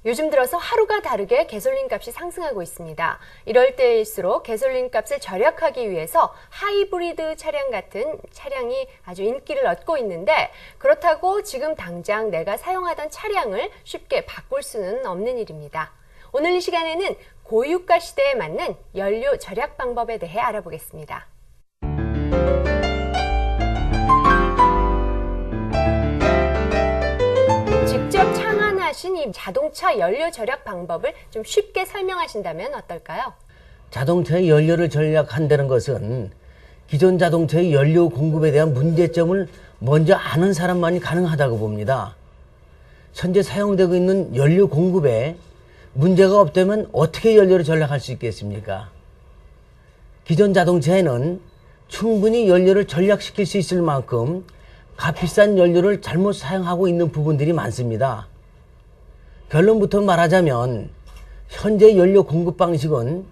요즘 들어서 하루가 다르게 가솔린 값이 상승하고 있습니다. 이럴 때일수록 가솔린 값을 절약하기 위해서 하이브리드 차량 같은 차량이 아주 인기를 얻고 있는데, 그렇다고 지금 당장 내가 사용하던 차량을 쉽게 바꿀 수는 없는 일입니다. 오늘 이 시간에는 고유가 시대에 맞는 연료 절약 방법에 대해 알아보겠습니다. 직접 창안하신 이 자동차 연료 절약 방법을 좀 쉽게 설명하신다면 어떨까요? 자동차의 연료를 절약한다는 것은 기존 자동차의 연료 공급에 대한 문제점을 먼저 아는 사람만이 가능하다고 봅니다. 현재 사용되고 있는 연료 공급에 문제가 없다면 어떻게 연료를 절약할 수 있겠습니까? 기존 자동차에는 충분히 연료를 절약시킬 수 있을 만큼 값비싼 연료를 잘못 사용하고 있는 부분들이 많습니다. 결론부터 말하자면 현재 연료 공급 방식은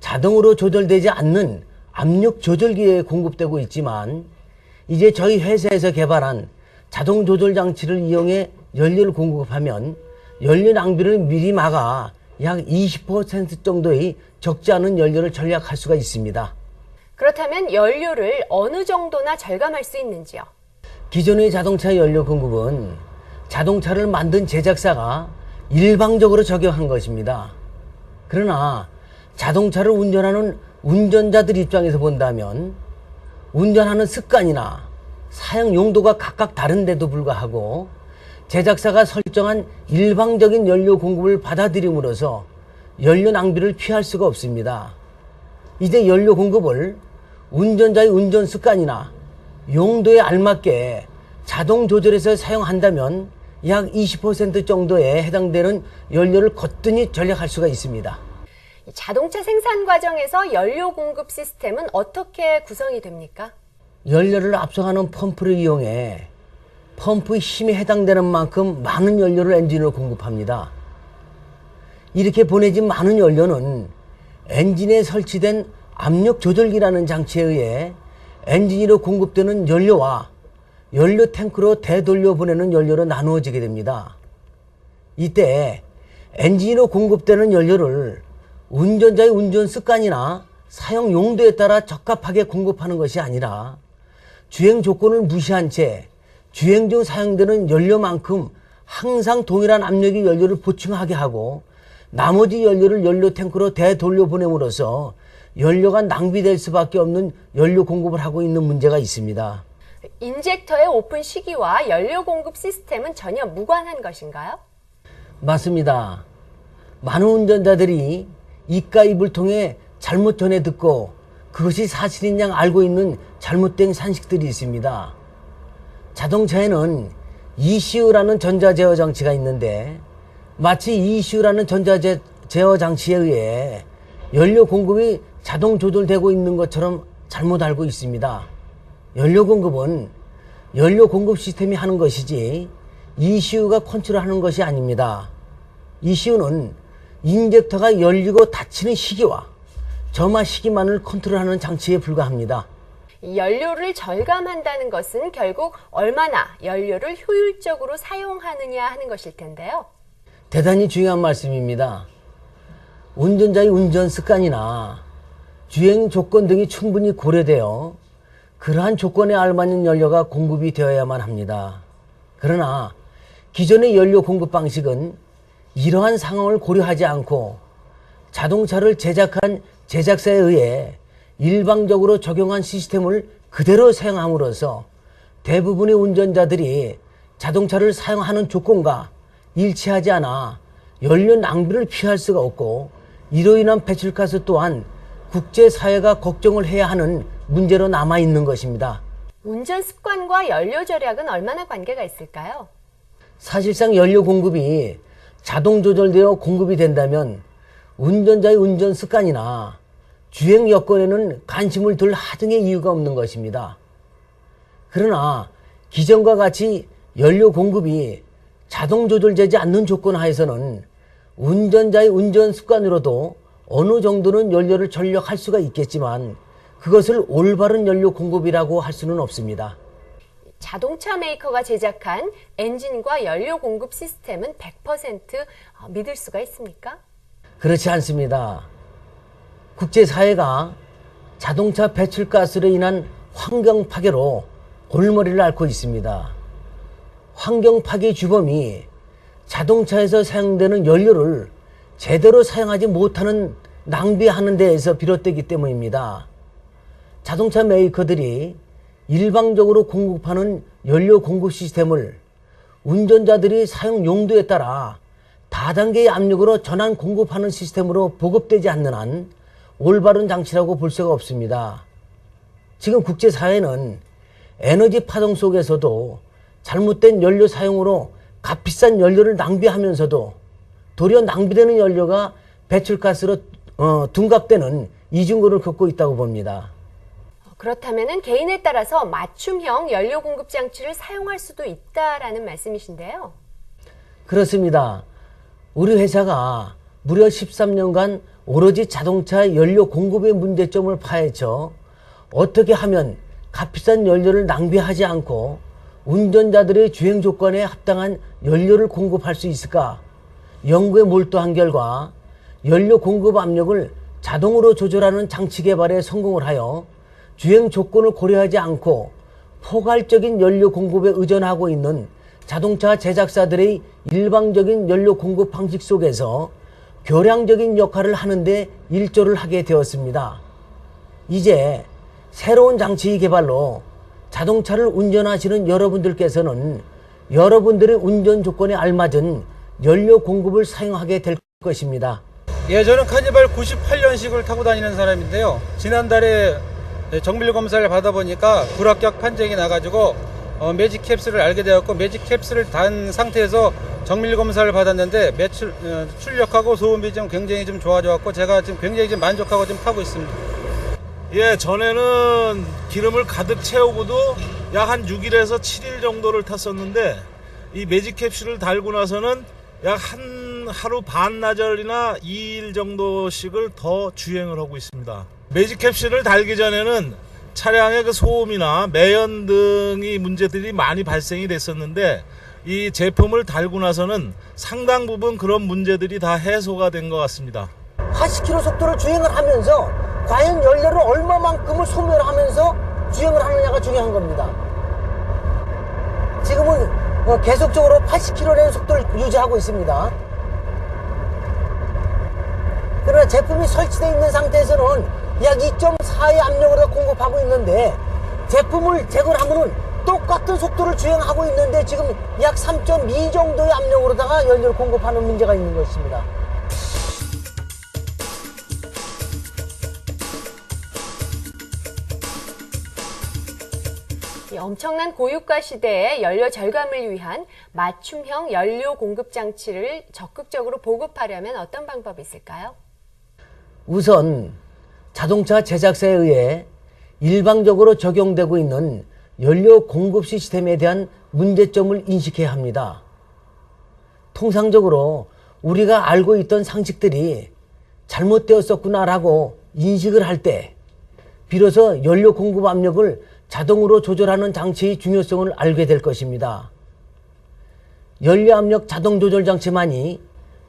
자동으로 조절되지 않는 압력 조절기에 공급되고 있지만, 이제 저희 회사에서 개발한 자동 조절 장치를 이용해 연료를 공급하면 연료 낭비를 미리 막아 약 20% 정도의 적지 않은 연료를 절약할 수가 있습니다. 그렇다면 연료를 어느 정도나 절감할 수 있는지요? 기존의 자동차 연료 공급은 자동차를 만든 제작사가 일방적으로 적용한 것입니다. 그러나 자동차를 운전하는 운전자들 입장에서 본다면 운전하는 습관이나 사용 용도가 각각 다른데도 불구하고 제작사가 설정한 일방적인 연료 공급을 받아들임으로써 연료 낭비를 피할 수가 없습니다. 이제 연료 공급을 운전자의 운전 습관이나 용도에 알맞게 자동 조절해서 사용한다면 약 20% 정도에 해당되는 연료를 거뜬히 절약할 수가 있습니다. 자동차 생산 과정에서 연료 공급 시스템은 어떻게 구성이 됩니까? 연료를 압송하는 펌프를 이용해 펌프의 힘에 해당되는 만큼 많은 연료를 엔진으로 공급합니다. 이렇게 보내진 많은 연료는 엔진에 설치된 압력 조절기라는 장치에 의해 엔진으로 공급되는 연료와 연료 탱크로 되돌려 보내는 연료로 나누어지게 됩니다. 이때 엔진으로 공급되는 연료를 운전자의 운전 습관이나 사용 용도에 따라 적합하게 공급하는 것이 아니라 주행 조건을 무시한 채 주행 중 사용되는 연료만큼 항상 동일한 압력의 연료를 보충하게 하고 나머지 연료를 연료 탱크로 되돌려 보냄으로써 연료가 낭비될 수밖에 없는 연료 공급을 하고 있는 문제가 있습니다. 인젝터의 오픈 시기와 연료 공급 시스템은 전혀 무관한 것인가요? 맞습니다. 많은 운전자들이 입과 입을 통해 잘못 전해 듣고 그것이 사실인 양 알고 있는 잘못된 산식들이 있습니다. 자동차에는 ECU라는 전자제어 장치가 있는데, 마치 ECU라는 전자제어 장치에 의해 연료 공급이 자동 조절되고 있는 것처럼 잘못 알고 있습니다. 연료 공급은 연료 공급 시스템이 하는 것이지 ECU가 컨트롤하는 것이 아닙니다. ECU는 인젝터가 열리고 닫히는 시기와 점화 시기만을 컨트롤하는 장치에 불과합니다. 연료를 절감한다는 것은 결국 얼마나 연료를 효율적으로 사용하느냐 하는 것일 텐데요. 대단히 중요한 말씀입니다. 운전자의 운전 습관이나 주행 조건 등이 충분히 고려되어 그러한 조건에 알맞는 연료가 공급이 되어야만 합니다. 그러나 기존의 연료 공급 방식은 이러한 상황을 고려하지 않고 자동차를 제작한 제작사에 의해 일방적으로 적용한 시스템을 그대로 사용함으로써 대부분의 운전자들이 자동차를 사용하는 조건과 일치하지 않아 연료 낭비를 피할 수가 없고, 이로 인한 배출가스 또한 국제사회가 걱정을 해야 하는 문제로 남아있는 것입니다. 운전 습관과 연료 절약은 얼마나 관계가 있을까요? 사실상 연료 공급이 자동 조절되어 공급이 된다면 운전자의 운전 습관이나 주행 여건에는 관심을 둘 하등의 이유가 없는 것입니다. 그러나 기존과 같이 연료 공급이 자동 조절되지 않는 조건 하에서는 운전자의 운전 습관으로도 어느 정도는 연료를 절약할 수가 있겠지만 그것을 올바른 연료 공급이라고 할 수는 없습니다. 자동차 메이커가 제작한 엔진과 연료 공급 시스템은 100% 믿을 수가 있습니까? 그렇지 않습니다. 국제사회가 자동차 배출가스로 인한 환경 파괴로 골머리를 앓고 있습니다. 환경 파괴 주범이 자동차에서 사용되는 연료를 제대로 사용하지 못하는 낭비하는 데에서 비롯되기 때문입니다. 자동차 메이커들이 일방적으로 공급하는 연료 공급 시스템을 운전자들이 사용 용도에 따라 다단계의 압력으로 전환 공급하는 시스템으로 보급되지 않는 한 올바른 장치라고 볼 수가 없습니다. 지금 국제사회는 에너지 파동 속에서도 잘못된 연료 사용으로 값비싼 연료를 낭비하면서도 도리어 낭비되는 연료가 배출가스로 둔갑되는 이중고를 겪고 있다고 봅니다. 그렇다면 개인에 따라서 맞춤형 연료 공급 장치를 사용할 수도 있다라는 말씀이신데요. 그렇습니다. 우리 회사가 무려 13년간 오로지 자동차 연료 공급의 문제점을 파헤쳐 어떻게 하면 값비싼 연료를 낭비하지 않고 운전자들의 주행 조건에 합당한 연료를 공급할 수 있을까 연구에 몰두한 결과 연료 공급 압력을 자동으로 조절하는 장치 개발에 성공을 하여 주행 조건을 고려하지 않고 포괄적인 연료 공급에 의존하고 있는 자동차 제작사들의 일방적인 연료 공급 방식 속에서 교량적인 역할을 하는데 일조를 하게 되었습니다. 이제 새로운 장치 개발로 자동차를 운전하시는 여러분들께서는 여러분들의 운전 조건에 알맞은 연료 공급을 사용하게 될 것입니다. 예, 저는 카니발 98년식을 타고 다니는 사람인데요. 지난달에 정밀 검사를 받아보니까 불합격 판정이 나가지고 매직 캡슐을 알게 되었고, 매직 캡슐을 단 상태에서 정밀 검사를 받았는데 출력하고 소음이 좀 굉장히 좀 좋아져갖고 제가 지금 굉장히 좀 만족하고 좀 타고 있습니다. 예, 전에는 기름을 가득 채우고도 약 한 6일에서 7일 정도를 탔었는데 이 매직 캡슐을 달고 나서는 약 한 하루 반나절이나 2일 정도씩을 더 주행을 하고 있습니다. 매직 캡슐을 달기 전에는 차량의 그 소음이나 매연 등의 문제들이 많이 발생이 됐었는데 이 제품을 달고 나서는 상당 부분 그런 문제들이 다 해소가 된 것 같습니다. 80km 속도로 주행을 하면서 과연 연료를 얼마만큼을 소멸하면서 주행을 하느냐가 중요한 겁니다. 지금은 계속적으로 80km라는 속도를 유지하고 있습니다. 그러나 제품이 설치되어 있는 상태에서는 약 2.4의 압력으로 공급하고 있는데 제품을 제거를 하면은 똑같은 속도를 주행하고 있는데 지금 약 3.2 정도의 압력으로다가 연료를 공급하는 문제가 있는 것입니다. 이 엄청난 고유가 시대에 연료 절감을 위한 맞춤형 연료 공급 장치를 적극적으로 보급하려면 어떤 방법이 있을까요? 우선 자동차 제작사에 의해 일방적으로 적용되고 있는 연료 공급 시스템에 대한 문제점을 인식해야 합니다. 통상적으로 우리가 알고 있던 상식들이 잘못되었었구나라고 인식을 할 때 비로소 연료 공급 압력을 자동으로 조절하는 장치의 중요성을 알게 될 것입니다. 연료 압력 자동 조절 장치만이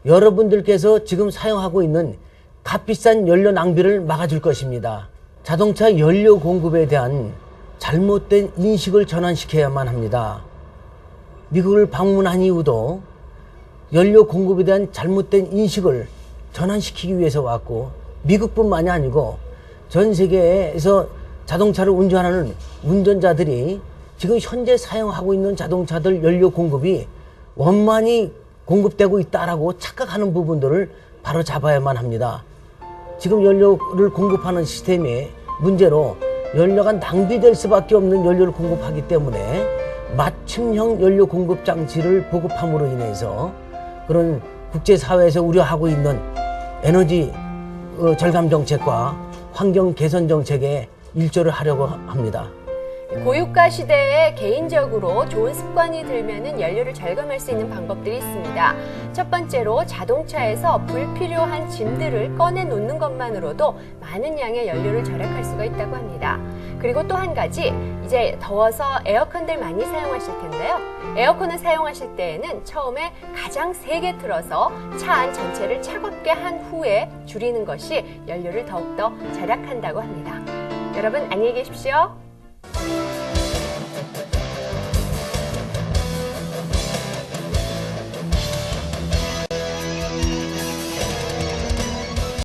여러분들께서 지금 사용하고 있는 값비싼 연료 낭비를 막아줄 것입니다. 자동차 연료 공급에 대한 잘못된 인식을 전환시켜야만 합니다. 미국을 방문한 이후도 연료 공급에 대한 잘못된 인식을 전환시키기 위해서 왔고, 미국뿐만이 아니고 전 세계에서 자동차를 운전하는 운전자들이 지금 현재 사용하고 있는 자동차들 연료 공급이 원만히 공급되고 있다라고 착각하는 부분들을 바로 잡아야만 합니다. 지금 연료를 공급하는 시스템의 문제로 연료가 낭비될 수밖에 없는 연료를 공급하기 때문에 맞춤형 연료 공급 장치를 보급함으로 인해서 그런 국제사회에서 우려하고 있는 에너지 절감 정책과 환경 개선 정책에 일조를 하려고 합니다. 고유가 시대에 개인적으로 좋은 습관이 들면은 연료를 절감할 수 있는 방법들이 있습니다. 첫 번째로 자동차에서 불필요한 짐들을 꺼내 놓는 것만으로도 많은 양의 연료를 절약할 수가 있다고 합니다. 그리고 또 한 가지, 이제 더워서 에어컨들 많이 사용하실 텐데요. 에어컨을 사용하실 때에는 처음에 가장 세게 틀어서 차 안 전체를 차갑게 한 후에 줄이는 것이 연료를 더욱더 절약한다고 합니다. 여러분 안녕히 계십시오.